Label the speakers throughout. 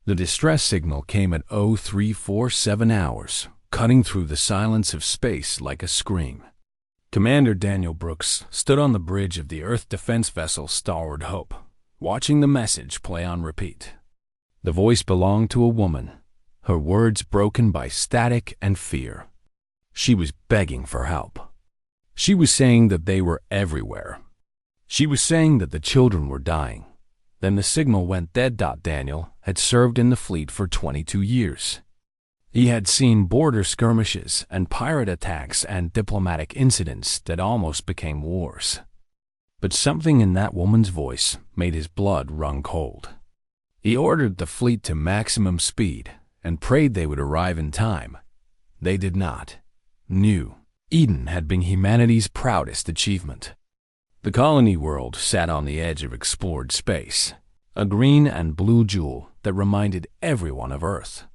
Speaker 1: The distress signal came at 0347 hours, cutting through the silence of space like a scream. Commander Daniel Brooks stood on the bridge of the Earth defense vessel Starbound Hope, watching the message play on repeat. The voice belonged to a woman, her words broken by static and fear. She was begging for help. She was saying that they were everywhere. She was saying that the children were dying. Then the signal went dead. Daniel had served in the fleet for 22 years. He had seen border skirmishes and pirate attacks and diplomatic incidents that almost became wars. But something in that woman's voice made his blood run cold. He ordered the fleet to maximum speed and prayed they would arrive in time. They did not. New Eden had been humanity's proudest achievement. The colony world sat on the edge of explored space, a green and blue jewel that reminded everyone of Earth.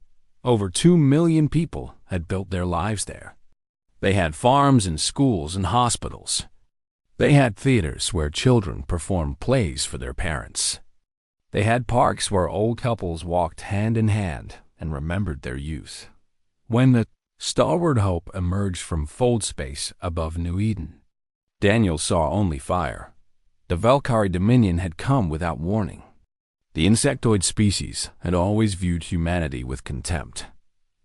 Speaker 1: Over 2 million people had built their lives there. They had farms and schools and hospitals. They had theaters where children performed plays for their parents. They had parks where old couples walked hand in hand and remembered their youth. When the Starbound Hope emerged from fold space above New Eden, Daniel saw only fire. The Valkyrie Dominion had come without warning. The insectoid species had always viewed humanity with contempt.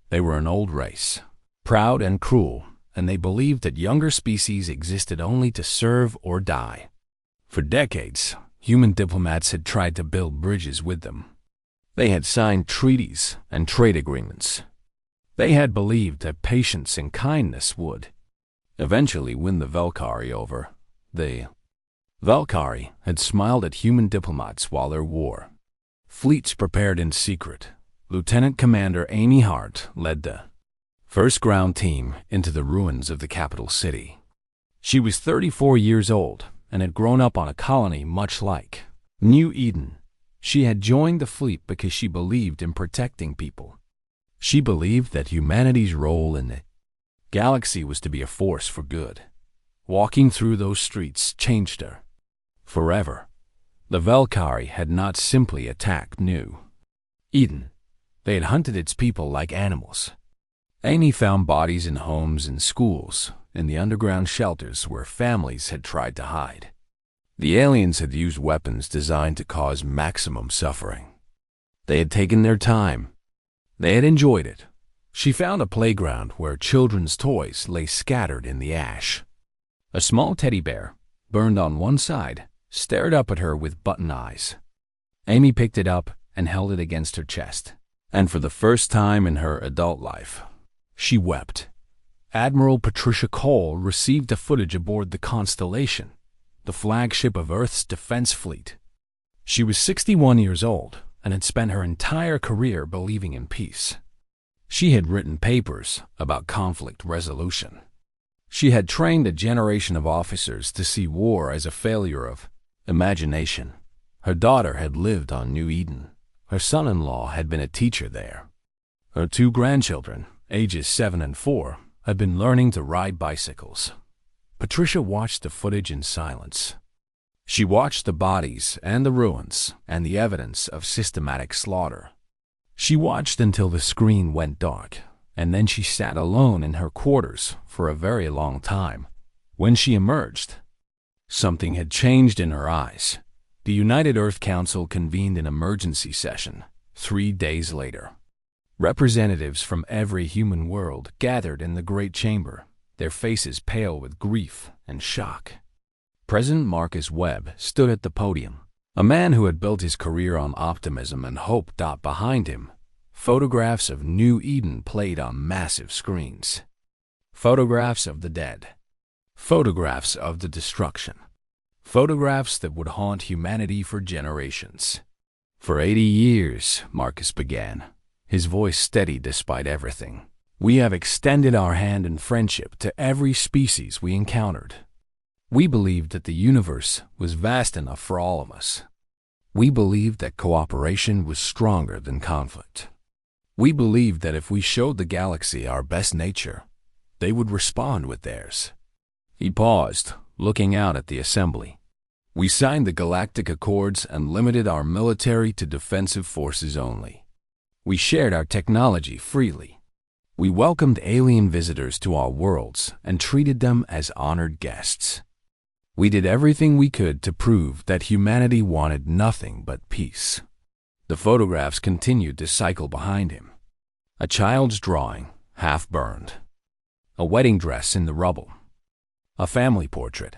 Speaker 1: They were an old race, proud and cruel, and they believed that younger species existed only to serve or die. For decades, human diplomats had tried to build bridges with them. They had signed treaties and trade agreements. They had believed that patience and kindness would eventually win the Valkyrie over. The Valkyrie had smiled at human diplomats while there war. Fleets prepared in secret. Lieutenant Commander Amy Hart led the first ground team into the ruins of the capital city. She was 34 years old and had grown up on a colony much like New Eden. She had joined the fleet because she believed in protecting people. She believed that humanity's role in the galaxy was to be a force for good. Walking through those streets changed her forever. The Valkyrie had not simply attacked New Eden. They had hunted its people like animals. Amy found bodies in homes and schools, in the underground shelters where families had tried to hide. The aliens had used weapons designed to cause maximum suffering. They had taken their time. They had enjoyed it. She found a playground where children's toys lay scattered in the ash. A small teddy bear, burned on one side, stared up at her with button eyes. Amy picked it up and held it against her chest. And for the first time in her adult life, she wept. Admiral Patricia Cole received the footage aboard the Constellation, the flagship of Earth's defense fleet. She was 61 years old and had spent her entire career believing in peace. She had written papers about conflict resolution. She had trained a generation of officers to see war as a failure of imagination. Her daughter had lived on New Eden. Her son-in-law had been a teacher there. Her 2 grandchildren, ages 7 and 4, had been learning to ride bicycles. Patricia watched the footage in silence. She watched the bodies and the ruins and the evidence of systematic slaughter. She watched until the screen went dark, and then she sat alone in her quarters for a very long time. When she emerged, something had changed in her eyes. The United Earth Council convened an emergency session 3 days later. Representatives from every human world gathered in the great chamber, their faces pale with grief and shock. President Marcus Webb stood at the podium, a man who had built his career on optimism and hope. Behind him, photographs of New Eden played on massive screens. Photographs of the dead. Photographs of the destruction. Photographs that would haunt humanity for generations. For 80 years, Marcus began, his voice steady despite everything. We have extended our hand in friendship to every species we encountered. We believed that the universe was vast enough for all of us. We believed that cooperation was stronger than conflict. We believed that if we showed the galaxy our best nature, they would respond with theirs. He paused, looking out at the assembly. We signed the Galactic Accords and limited our military to defensive forces only. We shared our technology freely. We welcomed alien visitors to our worlds and treated them as honored guests. We did everything we could to prove that humanity wanted nothing but peace. The photographs continued to cycle behind him. A child's drawing, half burned. A wedding dress in the rubble. A family portrait.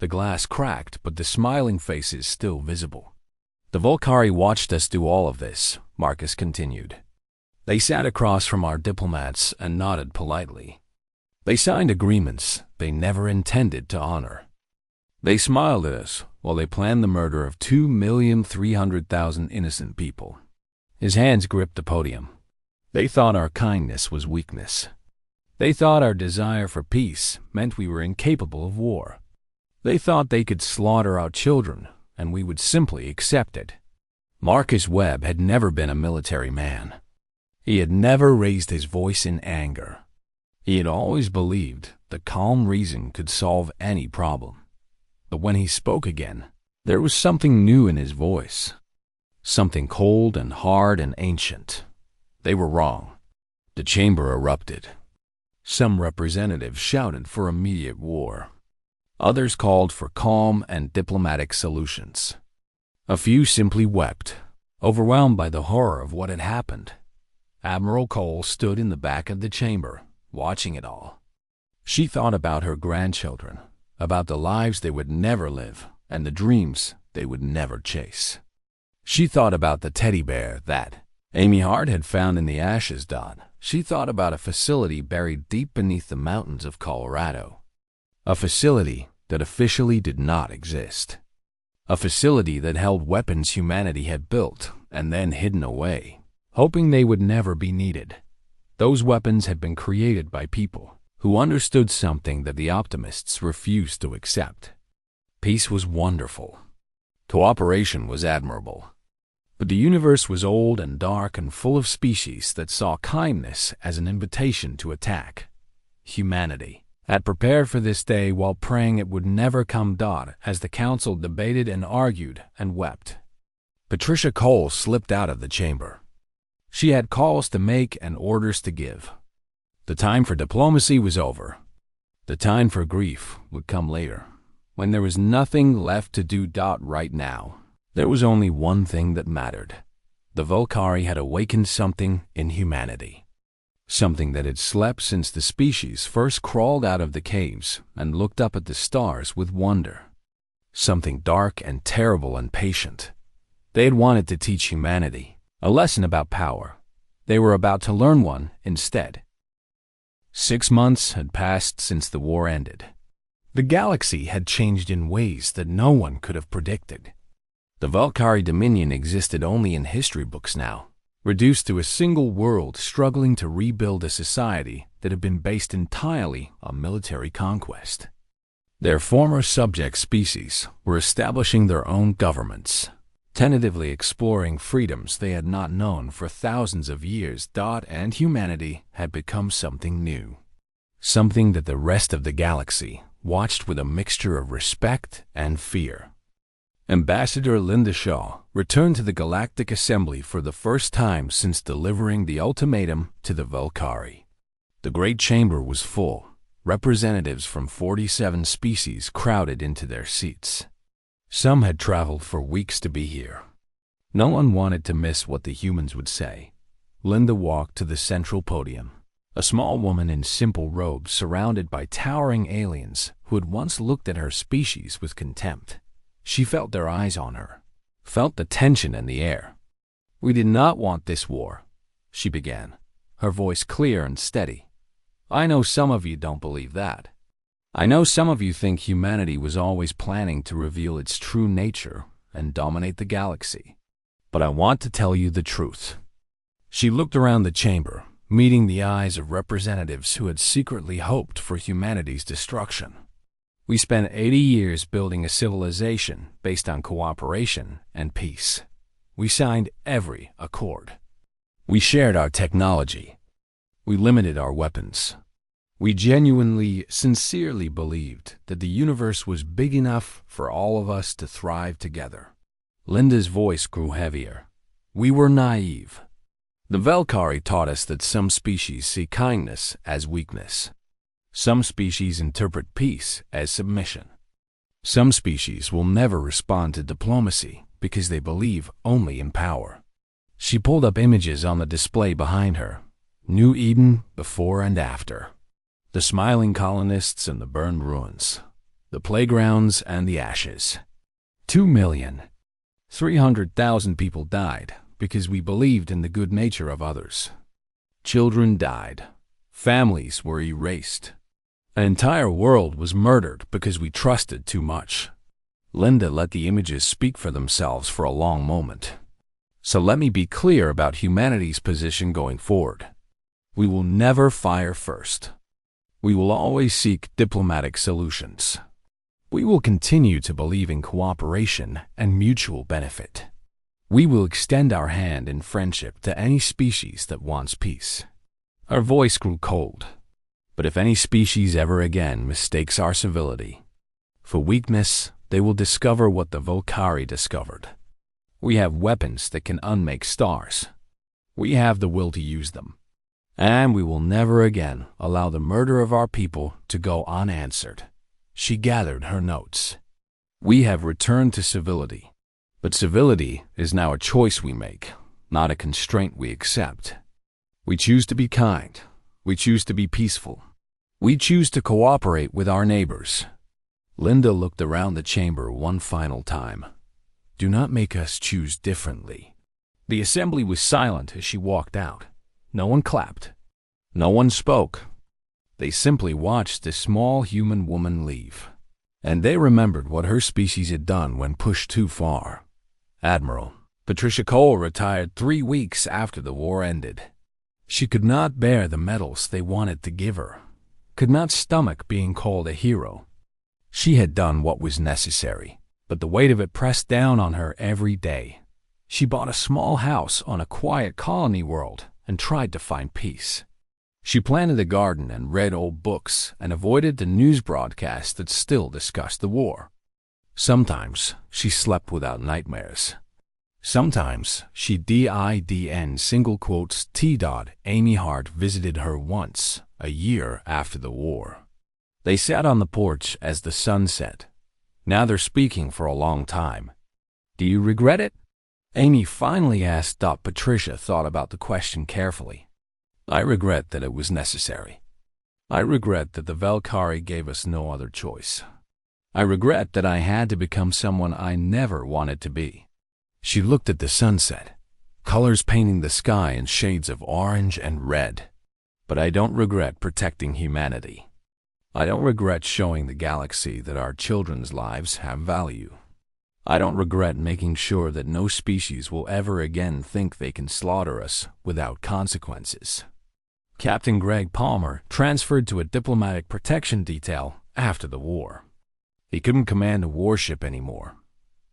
Speaker 1: The glass cracked, but the smiling faces still visible. The Volcari watched us do all of this, Marcus continued. They sat across from our diplomats and nodded politely. They signed agreements they never intended to honor. They smiled at us while they planned the murder of 2,300,000 innocent people. His hands gripped the podium. They thought our kindness was weakness. They thought our desire for peace meant we were incapable of war. They thought they could slaughter our children and we would simply accept it. Marcus Webb had never been a military man. He had never raised his voice in anger. He had always believed that calm reason could solve any problem. But when he spoke again, there was something new in his voice. Something cold and hard and ancient. They were wrong. The chamber erupted. Some representatives shouted for immediate war. Others called for calm and diplomatic solutions. A few simply wept, overwhelmed by the horror of what had happened. Admiral Cole stood in the back of the chamber, watching it all. She thought about her grandchildren, about the lives they would never live and the dreams they would never chase. She thought about the teddy bear that Amy Hart had found in the ashes. She thought about a facility buried deep beneath the mountains of Colorado. A facility that officially did not exist. A facility that held weapons humanity had built and then hidden away, hoping they would never be needed. Those weapons had been created by people who understood something that the optimists refused to accept. Peace was wonderful. Cooperation was admirable. But the universe was old and dark and full of species that saw kindness as an invitation to attack. Humanity had prepared for this day while praying it would never come. As the council debated and argued and wept, Patricia Cole slipped out of the chamber. She had calls to make and orders to give. The time for diplomacy was over. The time for grief would come later, when there was nothing left to do. Right now, there was only one thing that mattered. The Volcari had awakened something in humanity. Something that had slept since the species first crawled out of the caves and looked up at the stars with wonder. Something dark and terrible and patient. They had wanted to teach humanity a lesson about power. They were about to learn one instead. 6 months had passed since the war ended. The galaxy had changed in ways that no one could have predicted. The Volcari Dominion existed only in history books now, reduced to a single world struggling to rebuild a society that had been based entirely on military conquest. Their former subject species were establishing their own governments, tentatively exploring freedoms they had not known for thousands of years. And humanity had become something new, something that the rest of the galaxy watched with a mixture of respect and fear. Ambassador Linda Shaw returned to the Galactic Assembly for the first time since delivering the ultimatum to the Volcari. The great chamber was full. Representatives from 47 species crowded into their seats. Some had traveled for weeks to be here. No one wanted to miss what the humans would say. Linda walked to the central podium, a small woman in simple robes surrounded by towering aliens who had once looked at her species with contempt. She felt their eyes on her, felt the tension in the air. "We did not want this war," she began, her voice clear and steady. "I know some of you don't believe that. I know some of you think humanity was always planning to reveal its true nature and dominate the galaxy. But I want to tell you the truth." She looked around the chamber, meeting the eyes of representatives who had secretly hoped for humanity's destruction. "We spent 80 years building a civilization based on cooperation and peace. We signed every accord. We shared our technology. We limited our weapons. We genuinely, sincerely believed that the universe was big enough for all of us to thrive together." Linda's voice grew heavier. "We were naive. The Valkyrie taught us that some species see kindness as weakness. Some species interpret peace as submission. Some species will never respond to diplomacy because they believe only in power. She pulled up images on the display behind her. New Eden before and after. The smiling colonists and the burned ruins. The playgrounds and the ashes. 2,300,000 people died because we believed in the good nature of others. Children died. Families were erased. An entire world was murdered because we trusted too much. Linda let the images speak for themselves for a long moment. So let me be clear about humanity's position going forward. We will never fire first. We will always seek diplomatic solutions. We will continue to believe in cooperation and mutual benefit. We will extend our hand in friendship to any species that wants peace. Our voice grew cold. But if any species ever again mistakes our civility for weakness, they will discover what the Valkyrie discovered. We have weapons that can unmake stars. We have the will to use them. And we will never again allow the murder of our people to go unanswered. She gathered her notes. We have returned to civility. But civility is now a choice we make, not a constraint we accept. We choose to be kind. We choose to be peaceful. We choose to cooperate with our neighbors. Linda looked around the chamber one final time. Do not make us choose differently. The assembly was silent as she walked out. No one clapped. No one spoke. They simply watched the small human woman leave. And they remembered what her species had done when pushed too far. Admiral Patricia Cole retired 3 weeks after the war ended. She could not bear the medals they wanted to give her, could not stomach being called a hero. She had done what was necessary, but the weight of it pressed down on her every day. She bought a small house on a quiet colony world and tried to find peace. She planted a garden and read old books and avoided the news broadcasts that still discussed the war. Sometimes she slept without nightmares. Sometimes she didn't single quotes T. Amy Hart visited her once a year after the war. They sat on the porch as the sun set. Now they're speaking for a long time. Do you regret it? Amy finally asked. Patricia thought about the question carefully. I regret that it was necessary. I regret that the Valkyrie gave us no other choice. I regret that I had to become someone I never wanted to be. She looked at the sunset, colors painting the sky in shades of orange and red. But I don't regret protecting humanity. I don't regret showing the galaxy that our children's lives have value. I don't regret making sure that no species will ever again think they can slaughter us without consequences. Captain Greg Palmer transferred to a diplomatic protection detail after the war. He couldn't command a warship anymore.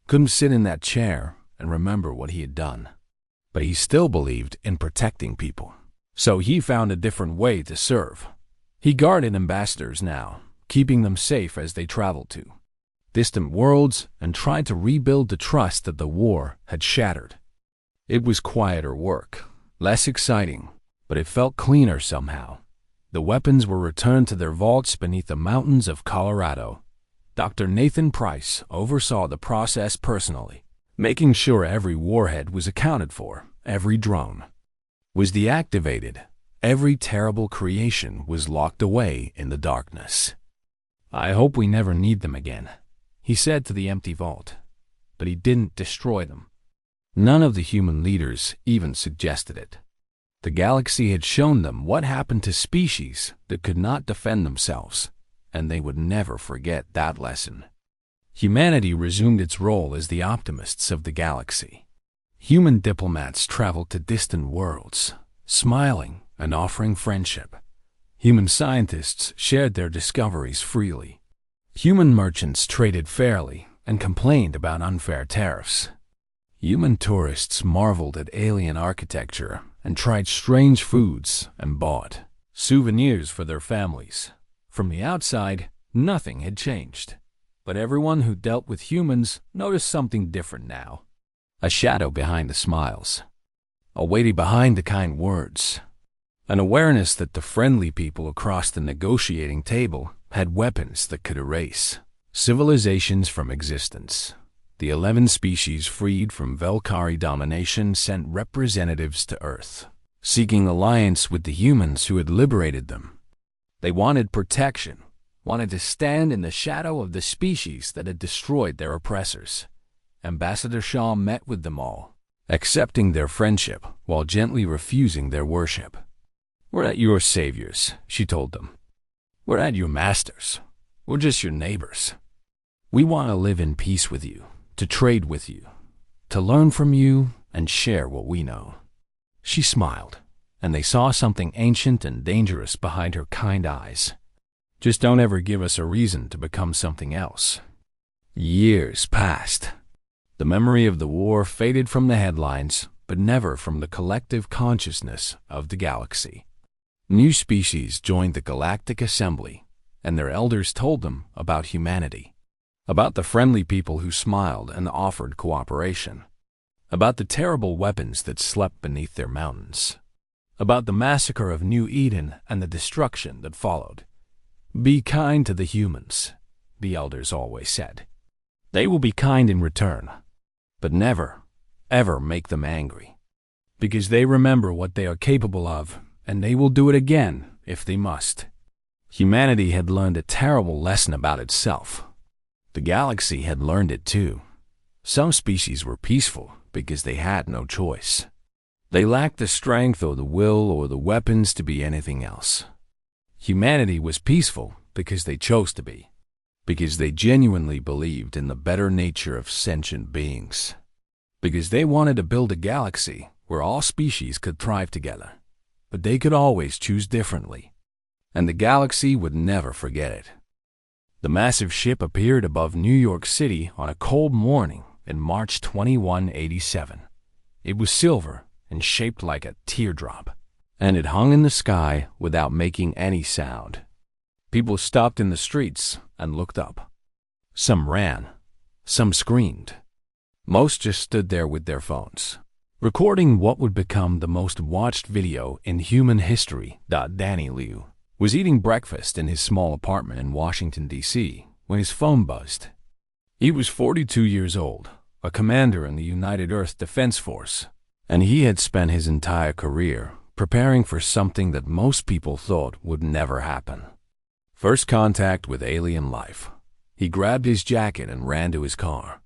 Speaker 1: Couldn't sit in that chair and remember what he had done. But he still believed in protecting people. So he found a different way to serve. He guarded ambassadors now, keeping them safe as they traveled to distant worlds and tried to rebuild the trust that the war had shattered. It was quieter work, less exciting, but it felt cleaner somehow. The weapons were returned to their vaults beneath the mountains of Colorado. Dr. Nathan Price oversaw the process personally, making sure every warhead was accounted for, every drone was deactivated, every terrible creation was locked away in the darkness. I hope we never need them again, he said to the empty vault. But he didn't destroy them. None of the human leaders even suggested it. The galaxy had shown them what happened to species that could not defend themselves, and they would never forget that lesson. Humanity resumed its role as the optimists of the galaxy. Human diplomats traveled to distant worlds, smiling and offering friendship. Human scientists shared their discoveries freely. Human merchants traded fairly and complained about unfair tariffs. Human tourists marveled at alien architecture and tried strange foods and bought souvenirs for their families. From the outside, nothing had changed. But everyone who dealt with humans noticed something different now. A shadow behind the smiles. a weighty behind the kind words, an awareness that the friendly people across the negotiating table had weapons that could erase civilizations from existence. The 11 species freed from Velkari domination sent representatives to Earth, seeking alliance with the humans who had liberated them. They wanted protection, wanted to stand in the shadow of the species that had destroyed their oppressors. Ambassador Shaw met with them all, accepting their friendship while gently refusing their worship. "We're not your saviors," she told them. "We're not your masters. We're just your neighbors. We want to live in peace with you, to trade with you, to learn from you and share what we know." She smiled, and they saw something ancient and dangerous behind her kind eyes. "Just don't ever give us a reason to become something else." Years passed. The memory of the war faded from the headlines, but never from the collective consciousness of the galaxy. New species joined the Galactic Assembly, and their elders told them about humanity, about the friendly people who smiled and offered cooperation, about the terrible weapons that slept beneath their mountains, about the massacre of New Eden and the destruction that followed. "Be kind to the humans," the elders always said. "They will be kind in return, but never, ever make them angry, because they remember what they are capable of, and they will do it again if they must." Humanity had learned a terrible lesson about itself. The galaxy had learned it too. Some species were peaceful because they had no choice. They lacked the strength or the will or the weapons to be anything else. Humanity was peaceful because they chose to be, because they genuinely believed in the better nature of sentient beings, because they wanted to build a galaxy where all species could thrive together. But they could always choose differently, and the galaxy would never forget it. The massive ship appeared above New York City on a cold morning in March 2187. It was silver and shaped like a teardrop, and it hung in the sky without making any sound. People stopped in the streets and looked up. Some ran, some screamed. Most just stood there with their phones, recording what would become the most watched video in human history. Danny Liu was eating breakfast in his small apartment in Washington, D.C., when his phone buzzed. He was 42 years old, a commander in the United Earth Defense Force, and he had spent his entire career preparing for something that most people thought would never happen. First contact with alien life. He grabbed his jacket and ran to his car.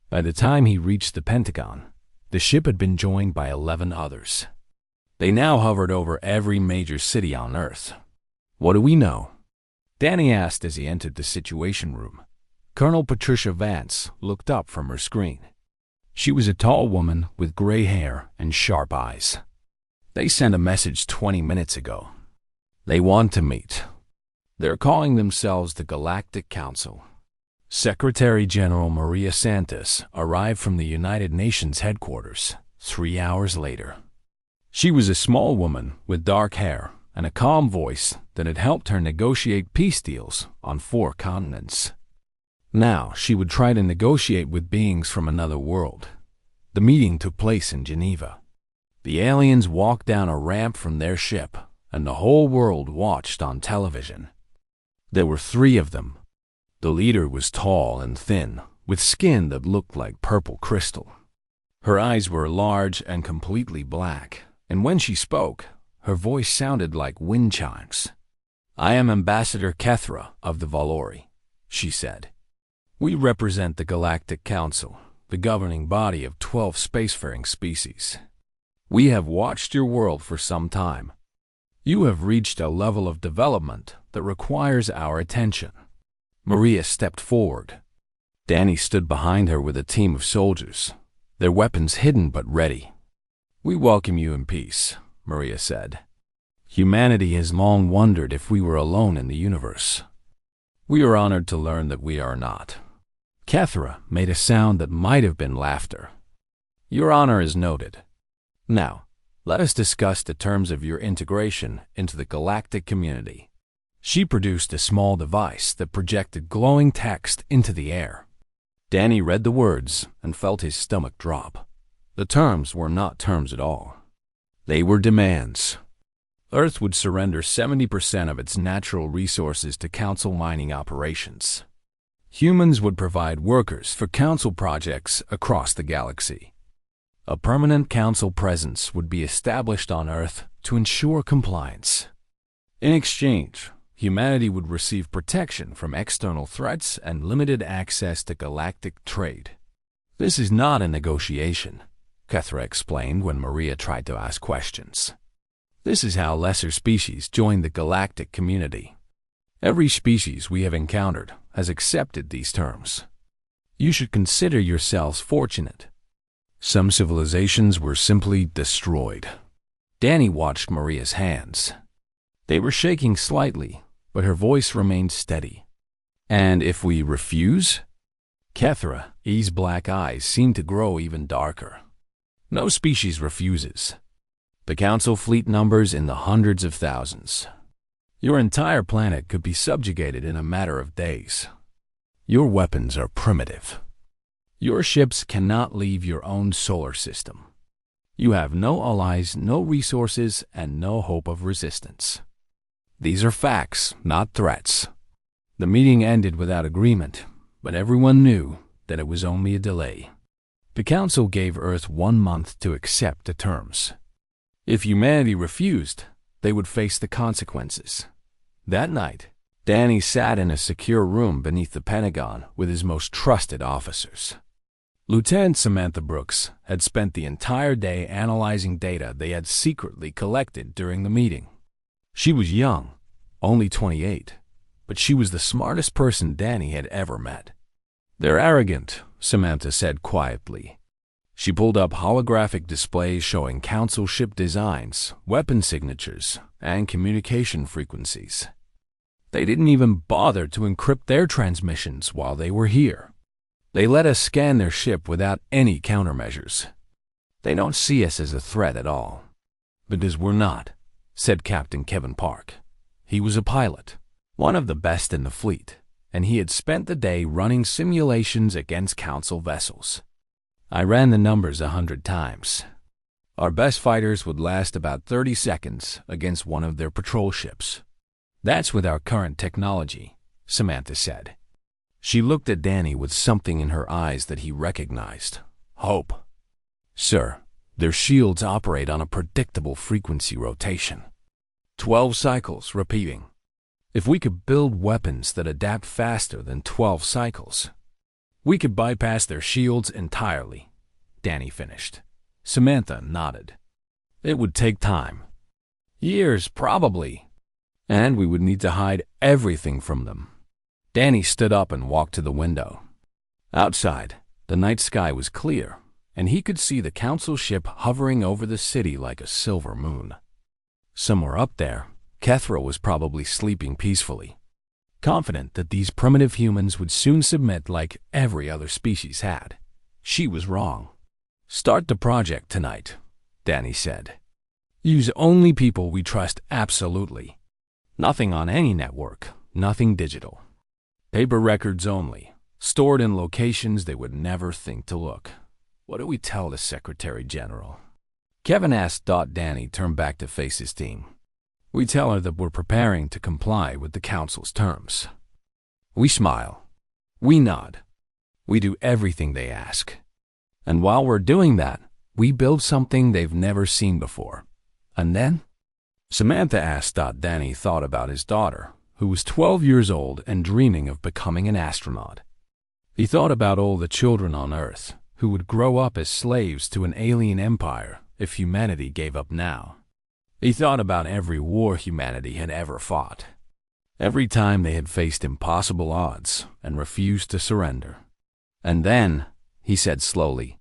Speaker 1: By the time he reached the Pentagon, the ship had been joined by 11 others. They now hovered over every major city on Earth. "What do we know?" Danny asked as he entered the Situation Room. Colonel Patricia Vance looked up from her screen. She was a tall woman with gray hair and sharp eyes. "They sent a message 20 minutes ago. They want to meet. They're calling themselves the Galactic Council." Secretary General Maria Santos arrived from the United Nations headquarters 3 hours later. She was a small woman with dark hair and a calm voice that had helped her negotiate peace deals on 4 continents. Now she would try to negotiate with beings from another world. The meeting took place in Geneva. The aliens walked down a ramp from their ship, and the whole world watched on television. There were 3 of them. The leader was tall and thin, with skin that looked like purple crystal. Her eyes were large and completely black, and when she spoke, her voice sounded like wind chimes. "I am Ambassador Kethra of the Valori," she said. "We represent the Galactic Council, the governing body of 12 spacefaring species. We have watched your world for some time. You have reached a level of development that requires our attention." Maria stepped forward. Danny stood behind her with a team of soldiers, their weapons hidden but ready. "We welcome you in peace," Maria said. "Humanity has long wondered if we were alone in the universe. We are honored to learn that we are not." Kethra made a sound that might have been laughter. "Your honor is noted. Now, let us discuss the terms of your integration into the galactic community." She produced a small device that projected glowing text into the air. Danny read the words and felt his stomach drop. The terms were not terms at all. They were demands. Earth would surrender 70% of its natural resources to Council mining operations. Humans would provide workers for Council projects across the galaxy. A permanent Council presence would be established on Earth to ensure compliance. In exchange, humanity would receive protection from external threats and limited access to galactic trade. This is not a negotiation, Kethra explained when Maria tried to ask questions. This is how lesser species join the galactic community. Every species we have encountered has accepted these terms. You should consider yourselves fortunate. Some civilizations were simply destroyed. Danny watched Maria's hands. They were shaking slightly, but her voice remained steady. And if we refuse? Kethra's black eyes seemed to grow even darker. No species refuses. The Council fleet numbers in the hundreds of thousands. Your entire planet could be subjugated in a matter of days. Your weapons are primitive. Your ships cannot leave your own solar system. You have no allies, no resources, and no hope of resistance. These are facts, not threats. The meeting ended without agreement, but everyone knew that it was only a delay. The Council gave Earth 1 month to accept the terms. If humanity refused, they would face the consequences. That night, Danny sat in a secure room beneath the Pentagon with his most trusted officers. Lieutenant Samantha Brooks had spent the entire day analyzing data they had secretly collected during the meeting. She was young, only 28, but she was the smartest person Danny had ever met. "They're arrogant," Samantha said quietly. She pulled up holographic displays showing Council ship designs, weapon signatures, and communication frequencies. They didn't even bother to encrypt their transmissions while they were here. They let us scan their ship without any countermeasures. They don't see us as a threat at all. "Because we're not," said Captain Kevin Park. He was a pilot, one of the best in the fleet, and he had spent the day running simulations against Council vessels. "I ran the numbers 100 times. Our best fighters would last about 30 seconds against one of their patrol ships. That's with our current technology," Samantha said. She looked at Danny with something in her eyes that he recognized: hope. "Sir, their shields operate on a predictable frequency rotation. 12 cycles repeating. If we could build weapons that adapt faster than 12 cycles, we could bypass their shields entirely," Danny finished. Samantha nodded. "It would take time. Years, probably. And we would need to hide everything from them." Danny stood up and walked to the window. Outside, the night sky was clear, and he could see the Council ship hovering over the city like a silver moon. Somewhere up there, Kethra was probably sleeping peacefully, confident that these primitive humans would soon submit like every other species had. She was wrong. "Start the project tonight," Danny said. "Use only people we trust absolutely. Nothing on any network, nothing digital. Paper records only, stored in locations they would never think to look." "What do we tell the Secretary General?" Kevin asked. Danny turned back to face his team. "We tell her that we're preparing to comply with the Council's terms." We smile. We nod. We do everything they ask. And while we're doing that, we build something they've never seen before. And then? Samantha asked. Danny thought about his daughter, who was 12 years old and dreaming of becoming an astronaut. He thought about all the children on Earth who would grow up as slaves to an alien empire if humanity gave up now. He thought about every war humanity had ever fought, every time they had faced impossible odds and refused to surrender. "And then," he said slowly,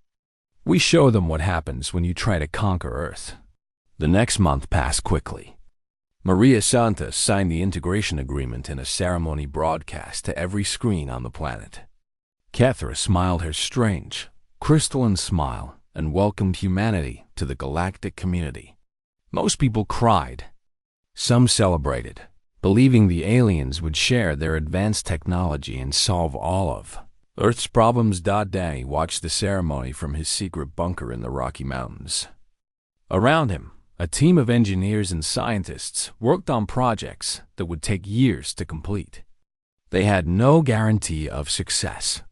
Speaker 1: "we show them what happens when you try to conquer Earth." The next month passed quickly. Maria Santos signed the integration agreement in a ceremony broadcast to every screen on the planet. Kethra smiled her strange, crystalline smile and welcomed humanity to the galactic community. Most people cried. Some celebrated, believing the aliens would share their advanced technology and solve all of Earth's problems. Danny watched the ceremony from his secret bunker in the Rocky Mountains. Around him, A team of engineers and scientists worked on projects that would take years to complete. They had no guarantee of success.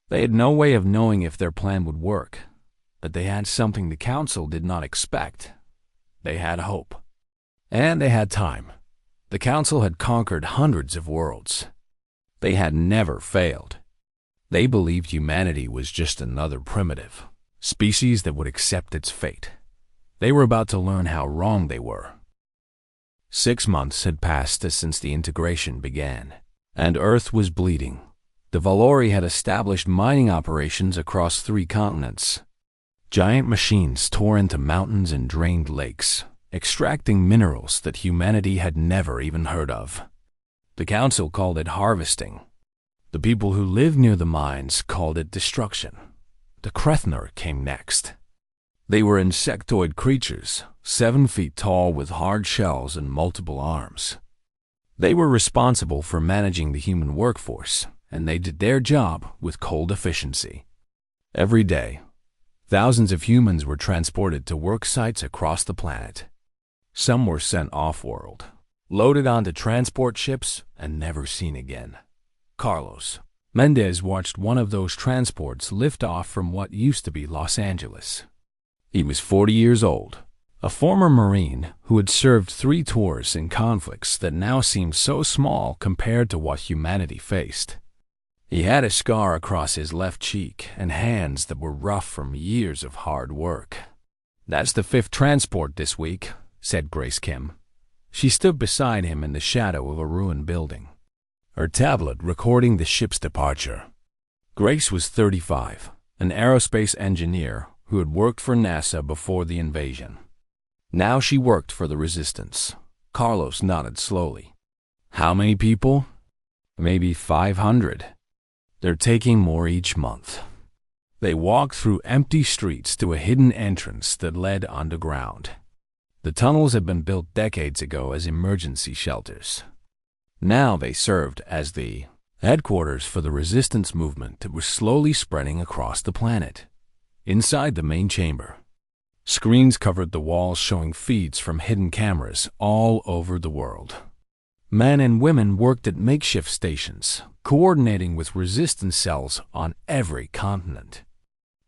Speaker 1: They had no way of knowing if their plan would work, but they had something the Council did not expect. They had hope. And they had time. The Council had conquered hundreds of worlds. They had never failed. They believed humanity was just another primitive species that would accept its fate. They were about to learn how wrong they were. 6 months had passed since the integration began, and Earth was bleeding. The Valori had established mining operations across 3 continents. Giant machines tore into mountains and drained lakes, extracting minerals that humanity had never even heard of. The Council called it harvesting. The people who lived near the mines called it destruction. The Krethnur came next. They were insectoid creatures, 7 feet tall with hard shells and multiple arms. They were responsible for managing the human workforce, and they did their job with cold efficiency. Every day, thousands of humans were transported to work sites across the planet. Some were sent off-world, loaded onto transport ships, and never seen again. Carlos Mendez watched one of those transports lift off from what used to be Los Angeles. He was 40 years old, a former Marine who had served 3 tours in conflicts that now seemed so small compared to what humanity faced. He had a scar across his left cheek and hands that were rough from years of hard work. "That's the 5th transport this week," said Grace Kim. She stood beside him in the shadow of a ruined building, her tablet recording the ship's departure. Grace was 35, an aerospace engineer who had worked for NASA before the invasion. Now she worked for the Resistance. Carlos nodded slowly. "How many people?" "Maybe 500. They're taking more each month." They walked through empty streets to a hidden entrance that led underground. The tunnels had been built decades ago as emergency shelters. Now they served as the headquarters for the resistance movement that was slowly spreading across the planet. Inside the main chamber, screens covered the walls showing feeds from hidden cameras all over the world. Men and women worked at makeshift stations, coordinating with resistance cells on every continent.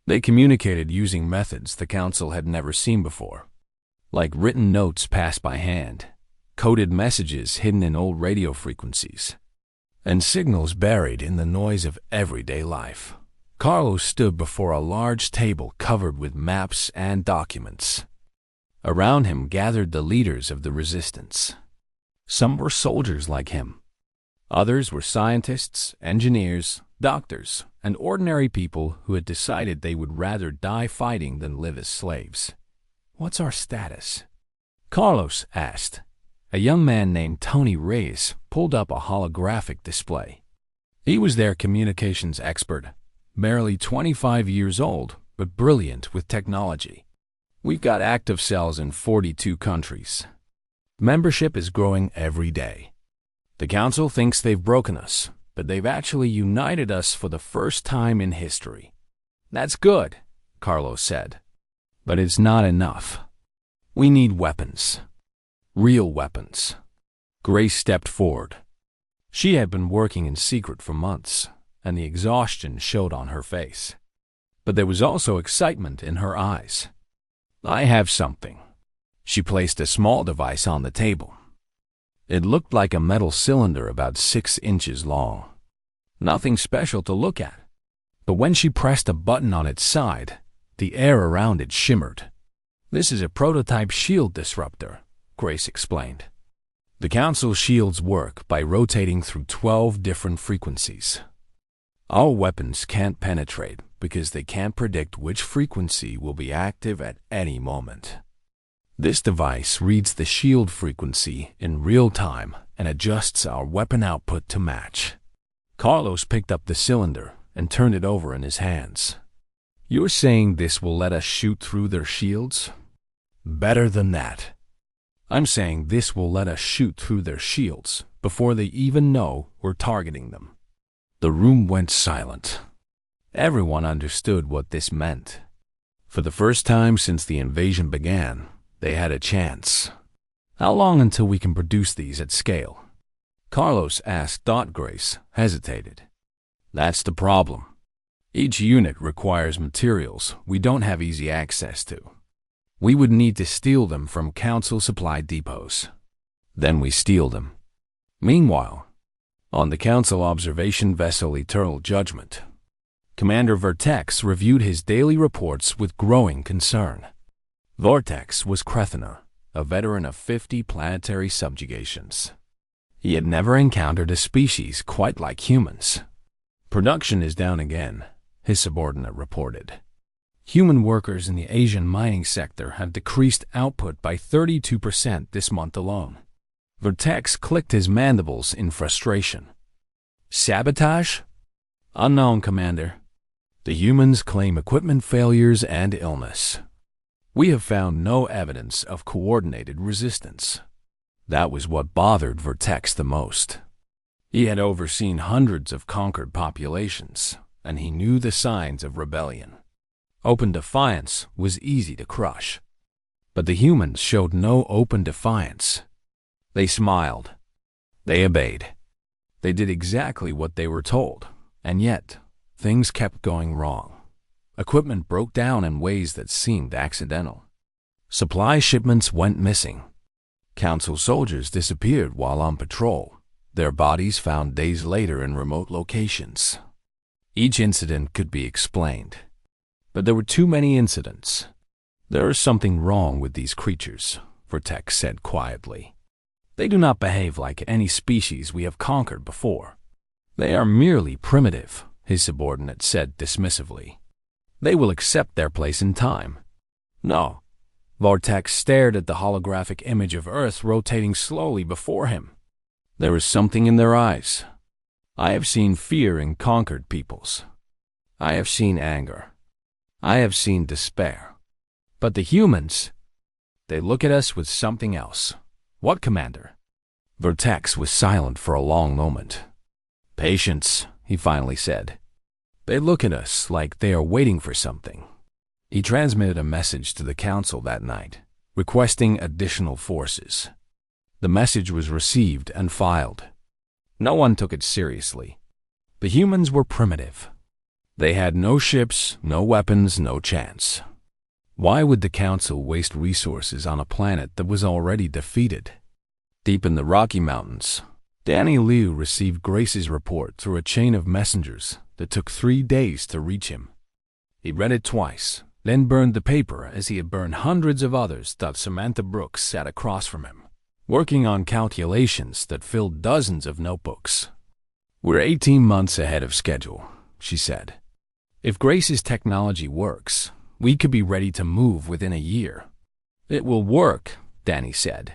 Speaker 1: They communicated using methods the Council had never seen before, like written notes passed by hand, coded messages hidden in old radio frequencies, and signals buried in the noise of everyday life. Carlos stood before a large table covered with maps and documents. Around him gathered the leaders of the resistance. Some were soldiers like him. Others were scientists, engineers, doctors, and ordinary people who had decided they would rather die fighting than live as slaves. "What's our status?" Carlos asked. A young man named Tony Reyes pulled up a holographic display. He was their communications expert, barely 25 years old, but brilliant with technology. "We've got active cells in 42 countries. Membership is growing every day. The Council thinks they've broken us, but they've actually united us for the first time in history." "That's good," Carlos said. "But it's not enough. We need weapons. Real weapons." Grace stepped forward. She had been working in secret for months, and the exhaustion showed on her face. But there was also excitement in her eyes. "I have something." She placed a small device on the table. It looked like a metal cylinder about 6 inches long. Nothing special to look at. But when she pressed a button on its side, the air around it shimmered. "This is a prototype shield disruptor," Grace explained. "The Council shields work by rotating through 12 different frequencies. Our weapons can't penetrate because they can't predict which frequency will be active at any moment. This device reads the shield frequency in real time and adjusts our weapon output to match." Carlos picked up the cylinder and turned it over in his hands. "You're saying this will let us shoot through their shields?" "Better than that. I'm saying this will let us shoot through their shields before they even know we're targeting them." The room went silent. Everyone understood what this meant. For the first time since the invasion began, They had a chance. How long until we can produce these at scale? Carlos asked. Grace hesitated. That's the problem. Each unit requires materials we don't have easy access to. We would need to steal them from Council supply depots. Then we steal them. Meanwhile, on the Council observation vessel Eternal Judgment, Commander Vertex reviewed his daily reports with growing concern. Vortex was Krethina, a veteran of 50 planetary subjugations. He had never encountered a species quite like humans. Production is down again, his subordinate reported. Human workers in the Asian mining sector have decreased output by 32% this month alone. Vertex clicked his mandibles in frustration. Sabotage? Unknown, Commander. The humans claim equipment failures and illness. We have found no evidence of coordinated resistance. That was what bothered Vertex the most. He had overseen hundreds of conquered populations, and he knew the signs of rebellion. Open defiance was easy to crush. But the humans showed no open defiance. They smiled. They obeyed. They did exactly what they were told, and yet things kept going wrong. Equipment broke down in ways that seemed accidental. Supply shipments went missing. Council soldiers disappeared while on patrol, their bodies found days later in remote locations. Each incident could be explained, but there were too many incidents. There is something wrong with these creatures, Vertex said quietly. They do not behave like any species we have conquered before. They are merely primitive, his subordinate said dismissively. They will accept their place in time. No. Vortex stared at the holographic image of Earth rotating slowly before him. There is something in their eyes. I have seen fear in conquered peoples. I have seen anger. I have seen despair. But the humans, they look at us with something else. What, Commander? Vertex was silent for a long moment. Patience, he finally said. They look at us like they are waiting for something. He transmitted a message to the Council that night, requesting additional forces. The message was received and filed. No one took it seriously. The humans were primitive. They had no ships, no weapons, no chance. Why would the Council waste resources on a planet that was already defeated? Deep in the Rocky Mountains, Danny Liu received Grace's report through a chain of messengers that took 3 days to reach him. He read it twice, then burned the paper as he had burned hundreds of others. Samantha Brooks sat across from him, working on calculations that filled dozens of notebooks. We're 18 months ahead of schedule, she said. If Grace's technology works, we could be ready to move within a year. It will work, Danny said.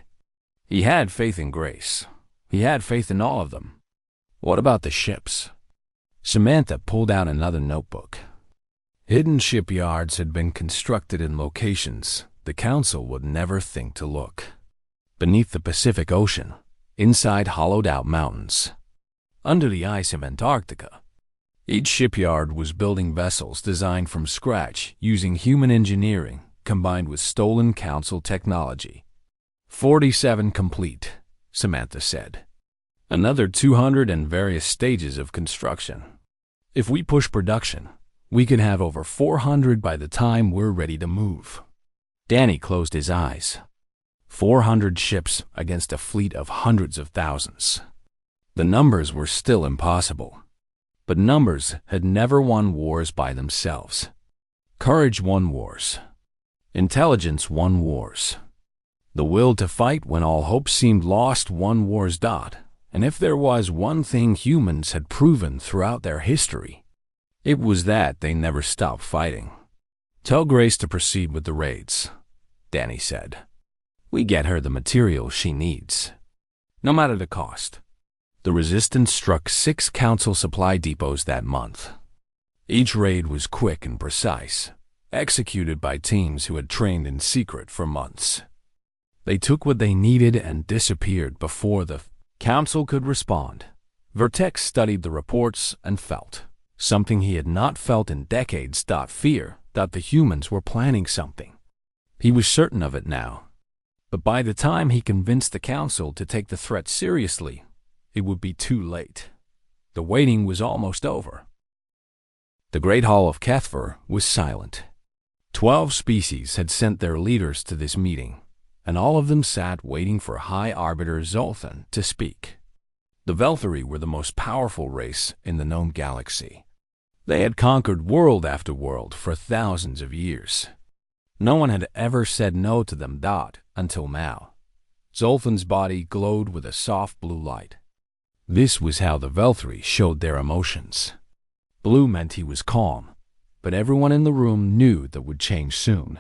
Speaker 1: He had faith in Grace. He had faith in all of them. What about the ships? Samantha pulled out another notebook. Hidden shipyards had been constructed in locations the Council would never think to look. Beneath the Pacific Ocean, inside hollowed-out mountains, under the ice of Antarctica. Each shipyard was building vessels designed from scratch using human engineering combined with stolen Council technology. 47 complete, Samantha said. Another 200 in various stages of construction. If we push production, we could have over 400 by the time we're ready to move. Danny closed his eyes. 400 ships against a fleet of hundreds of thousands. The numbers were still impossible. But numbers had never won wars by themselves. Courage won wars. Intelligence won wars. The will to fight when all hope seemed lost won wars. And if there was one thing humans had proven throughout their history, it was that they never stopped fighting. Tell Grace to proceed with the raids, Danny said. We get her the material she needs, no matter the cost. The resistance struck 6 Council supply depots that month. Each raid was quick and precise, executed by teams who had trained in secret for months. They took what they needed and disappeared before the Council could respond. Vertex studied the reports and felt something he had not felt in decades. Fear that the humans were planning something. He was certain of it now. But by the time he convinced the council to take the threat seriously, it would be too late. The waiting was almost over. The Great Hall of Kethver was silent. 12 species had sent their leaders to this meeting, and all of them sat waiting for High Arbiter Zolthan to speak. The Velthari were the most powerful race in the known galaxy. They had conquered world after world for thousands of years. No one had ever said no to them until now. Zolthan's body glowed with a soft blue light. This was how the Velthari showed their emotions. Blue meant he was calm, but everyone in the room knew that would change soon.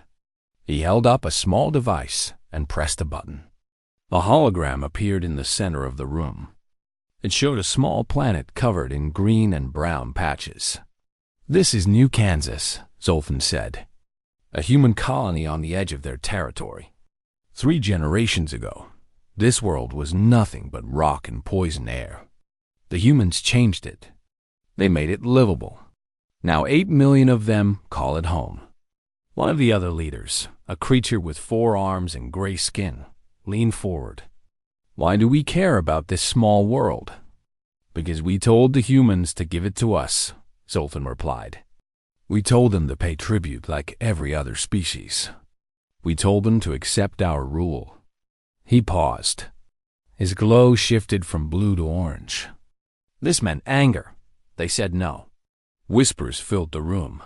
Speaker 1: He held up a small device and pressed a button. A hologram appeared in the center of the room. It showed a small planet covered in green and brown patches. "This is New Kansas," Zolthan said. "A human colony on the edge of their territory. 3 generations ago, this world was nothing but rock and poison air. The humans changed it. They made it livable. Now 8 million of them call it home." One of the other leaders, a creature with 4 arms and gray skin, leaned forward. "Why do we care about this small world?" "Because we told the humans to give it to us," Zolthan replied. "We told them to pay tribute like every other species. We told them to accept our rule." He paused. His glow shifted from blue to orange. This meant anger. They said no. Whispers filled the room.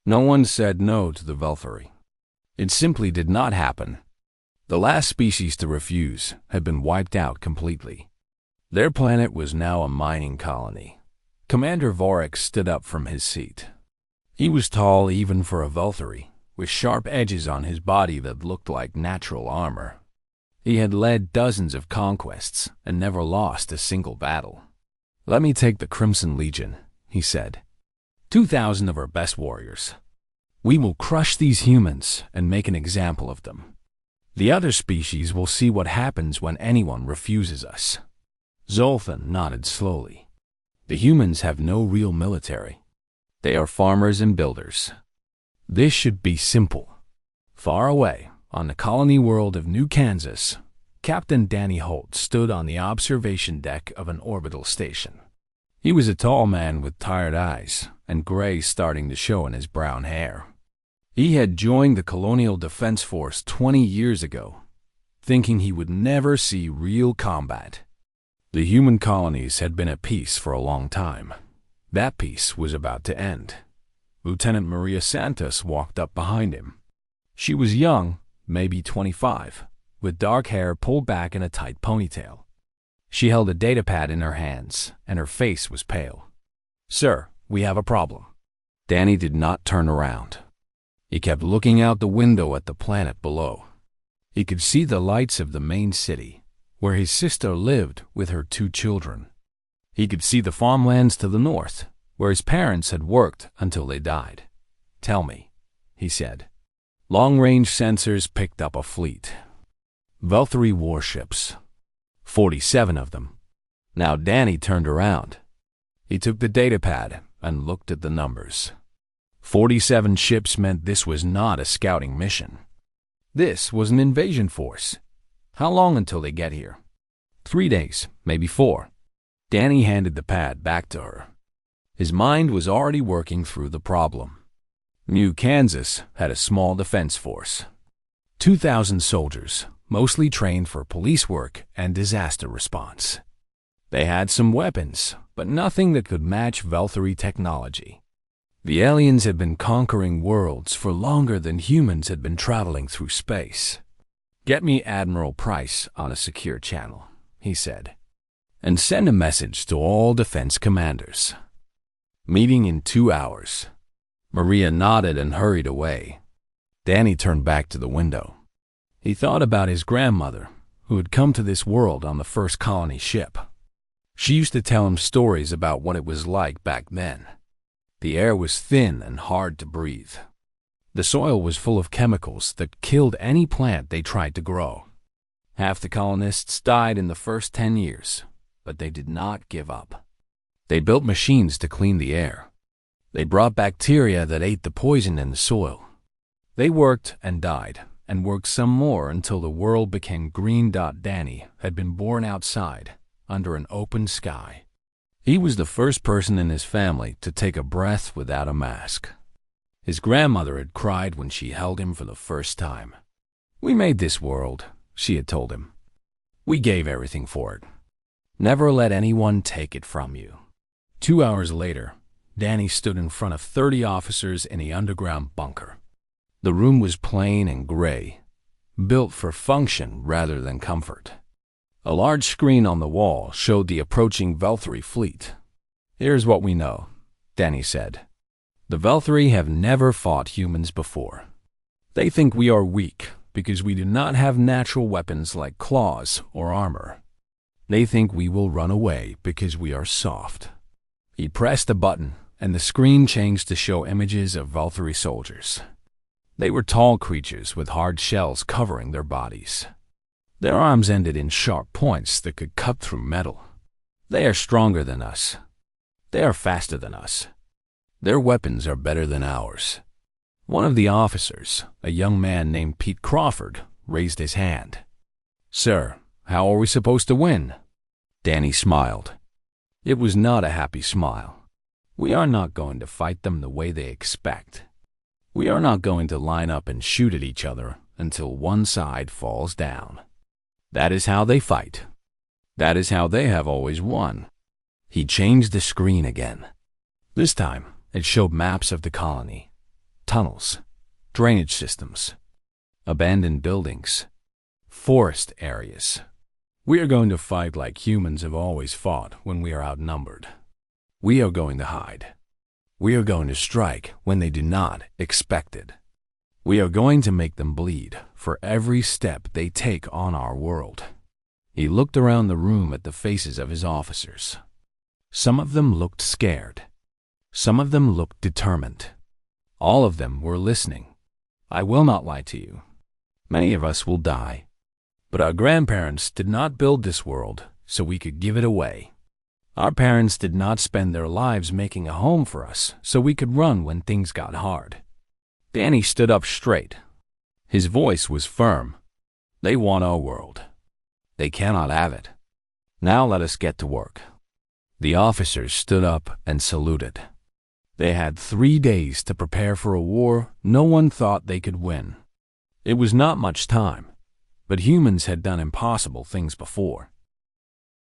Speaker 1: No one said no to the Velthari. It simply did not happen. The last species to refuse had been wiped out completely. Their planet was now a mining colony. Commander Vorik stood up from his seat. He was tall even for a Velthari, with sharp edges on his body that looked like natural armor. He had led dozens of conquests and never lost a single battle. "Let me take the Crimson Legion," he said. 2,000 of our best warriors. We will crush these humans and make an example of them. The other species will see what happens when anyone refuses us." Zolthan nodded slowly. "The humans have no real military. They are farmers and builders. This should be simple." Far away, on the colony world of New Kansas, Captain Danny Holt stood on the observation deck of an orbital station. He was a tall man with tired eyes and gray starting to show in his brown hair. He had joined the Colonial Defense Force 20 years ago, thinking he would never see real combat. The human colonies had been at peace for a long time. That peace was about to end. Lieutenant Maria Santos walked up behind him. She was young, maybe 25, with dark hair pulled back in a tight ponytail. She held a datapad in her hands, and her face was pale. "Sir, we have a problem." Danny did not turn around. He kept looking out the window at the planet below. He could see the lights of the main city, where his sister lived with her 2 children. He could see the farmlands to the north, where his parents had worked until they died. "Tell me," he said. Long-range sensors picked up a fleet. Velthari warships. 47 of them. Now Danny turned around. He took the datapad and looked at the numbers. 47 ships meant this was not a scouting mission. This was an invasion force. How long until they get here? 3 days, maybe 4. Danny handed the pad back to her. His mind was already working through the problem. New Kansas had a small defense force. 2,000 soldiers, mostly trained for police work and disaster response. They had some weapons, but nothing that could match Velthari technology. The aliens had been conquering worlds for longer than humans had been traveling through space. "Get me Admiral Price on a secure channel," he said, "and send a message to all defense commanders. Meeting in 2 hours." Maria nodded and hurried away. Danny turned back to the window. He thought about his grandmother, who had come to this world on the first colony ship. She used to tell him stories about what it was like back then. The air was thin and hard to breathe. The soil was full of chemicals that killed any plant they tried to grow. Half the colonists died in the first 10 years, but they did not give up. They built machines to clean the air. They brought bacteria that ate the poison in the soil. They worked and died, and worked some more until the world became green. Danny had been born outside, under an open sky. He was the first person in his family to take a breath without a mask. His grandmother had cried when she held him for the first time. "We made this world," she had told him. "We gave everything for it. Never let anyone take it from you." 2 hours later, Danny stood in front of 30 officers in the underground bunker. The room was plain and gray, built for function rather than comfort. A large screen on the wall showed the approaching Velthri fleet. "Here's what we know," Danny said. "The Velthri have never fought humans before. They think we are weak because we do not have natural weapons like claws or armor. They think we will run away because we are soft." He pressed a button, and the screen changed to show images of Velthri soldiers. They were tall creatures with hard shells covering their bodies. Their arms ended in sharp points that could cut through metal. They are stronger than us. They are faster than us. Their weapons are better than ours. One of the officers, a young man named Pete Crawford, raised his hand. "Sir, how are we supposed to win?" Danny smiled. It was not a happy smile. "We are not going to fight them the way they expect. We are not going to line up and shoot at each other until one side falls down. That is how they fight. That is how they have always won." He changed the screen again. This time, it showed maps of the colony, tunnels, drainage systems, abandoned buildings, forest areas. "We are going to fight like humans have always fought when we are outnumbered. We are going to hide. We are going to strike when they do not expect it. We are going to make them bleed for every step they take on our world." He looked around the room at the faces of his officers. Some of them looked scared. Some of them looked determined. All of them were listening. "I will not lie to you. Many of us will die. But our grandparents did not build this world so we could give it away. Our parents did not spend their lives making a home for us so we could run when things got hard." Danny stood up straight. His voice was firm. "They want our world. They cannot have it. Now let us get to work." The officers stood up and saluted. They had 3 days to prepare for a war no one thought they could win. It was not much time, but humans had done impossible things before.